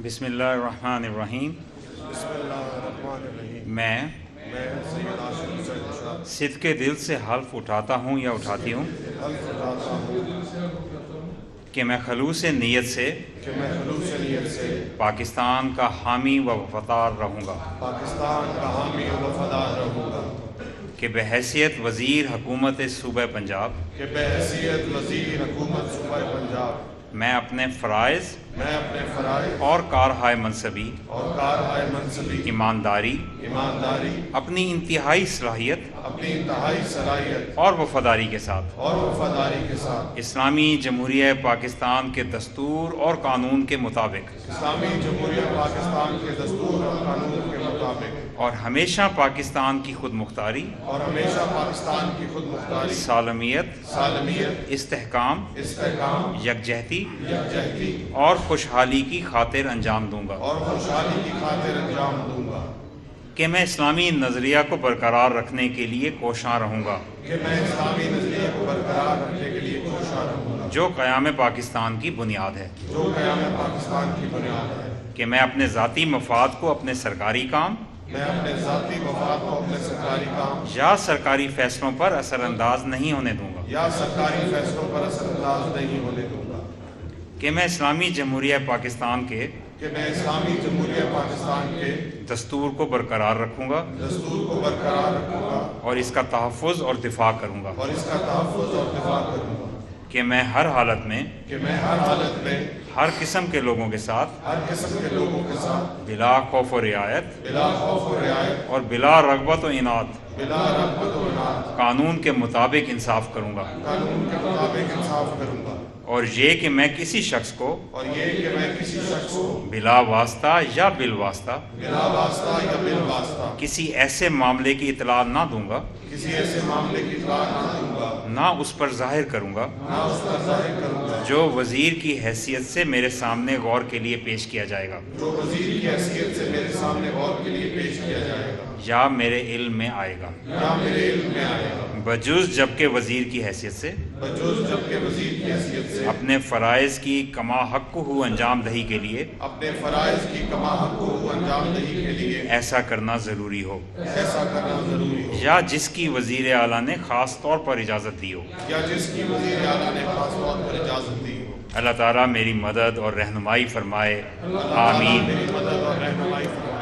بسم اللہ الرحمن الرحیم۔ بسم اللہ الرحمن الرحیم۔ میں سید عاشق حسین شاہ صدق دل سے حلف اٹھاتا ہوں یا اٹھاتی ہوں حلف اٹھاتا ہوں کہ میں خلوص نیت سے کہ میں خلوص نیت سے پاکستان کا حامی و وفادار رہوں گا، پاکستان کا حامی و وفادار رہوں گا، کہ بحیثیت وزیر حکومت صوبہ پنجاب کہ بحیثیت وزیر حکومت صوبہ پنجاب میں اپنے فرائض میں اپنے فرائض اور کارہائے منصبی اور کارہائے منصبی ایمانداری، اپنی انتہائی صلاحیت اپنی انتہائی صلاحیت اور وفاداری کے ساتھ اور وفاداری کے ساتھ اسلامی جمہوریہ پاکستان کے دستور اور قانون کے مطابق اسلامی جمہوریہ پاکستان کے دستور اور قانون کے مطابق اور ہمیشہ پاکستان کی خود مختاری، اور ہمیشہ پاکستان کی خود مختاری، سالمیت، استحکام، یکجہتی یکجہتی اور خوشحالی کی خاطر انجام دوں گا، اور خوشحالی کی خاطر انجام دوں گا، کہ میں اسلامی نظریہ کو برقرار رکھنے کے لیے کوشاں رہوں گا، کہ میں اسلامی نظریے کو برقرار رکھنے کے لیے کوشاں رہوں گا، جو قیام پاکستان کی بنیاد ہے، جو قیام پاکستان کی بنیاد ہے، کہ میں اپنے ذاتی مفاد کو اپنے سرکاری کام میں اپنے ذاتی مفاد کو اپنے سرکاری کام یا سرکاری فیصلوں پر اثر انداز نہیں ہونے دوں گا، یا سرکاری فیصلوں پر اثر انداز نہیں ہونے دوں گا، کہ میں اسلامی جمہوریہ پاکستان کے کہ میں اسلامی جمہوریہ پاکستان کے دستور کو برقرار رکھوں گا دستور کو برقرار رکھوں گا اور اس کا تحفظ اور دفاع کروں گا، اور اس کا تحفظ اور دفاع کروں گا، کہ میں ہر حالت میں کہ میں ہر حالت میں ہر قسم کے لوگوں کے ساتھ ہر قسم کے لوگوں کے ساتھ بلا خوف و رعایت بلا خوف و رعایت اور بلا رغبت و عناد بلا رغبت و عناد قانون کے مطابق انصاف کروں گا، قانون کے مطابق انصاف کروں گا، اور یہ کہ میں کسی شخص کو اور یہ کہ میں کسی شخص کو بلا واسطہ یا بالواسطہ بلا واسطہ یا بالواسطہ کسی ایسے معاملے کی اطلاع نہ دوں گا، کسی ایسے معاملے کی اطلاع نہ دوں گا، نہ اس پر ظاہر کروں گا، نہ اس پر ظاہر کروں گا، جو وزیر کی حیثیت سے میرے سامنے غور کے لیے پیش کیا جائے گا جو وزیر کی حیثیت سے میرے سامنے غور کے لیے پیش کیا جائے گا یا میرے علم میں آئے گا، یا میرے علم میں آئے گا، بجز جبکہ وزیر کی حیثیت سے بجوز جبکہ وزیر کی حیثیت سے اپنے فرائض کی کما حق انجام دہی کے لیے اپنے فرائض کی کما حق کو انجام دہی کے لیے ایسا کرنا ضروری ہو، ایسا کرنا ضروری ہو، یا جس کی وزیر اعلیٰ نے خاص طور پر اجازت دی ہو۔ یا جس کی وزیر اعلیٰ نے خاص طور پر اجازت دی ہو۔ اللہ تعالیٰ میری مدد اور رہنمائی فرمائے، آمین۔ میری مدد اور رہنمائی فرمائے۔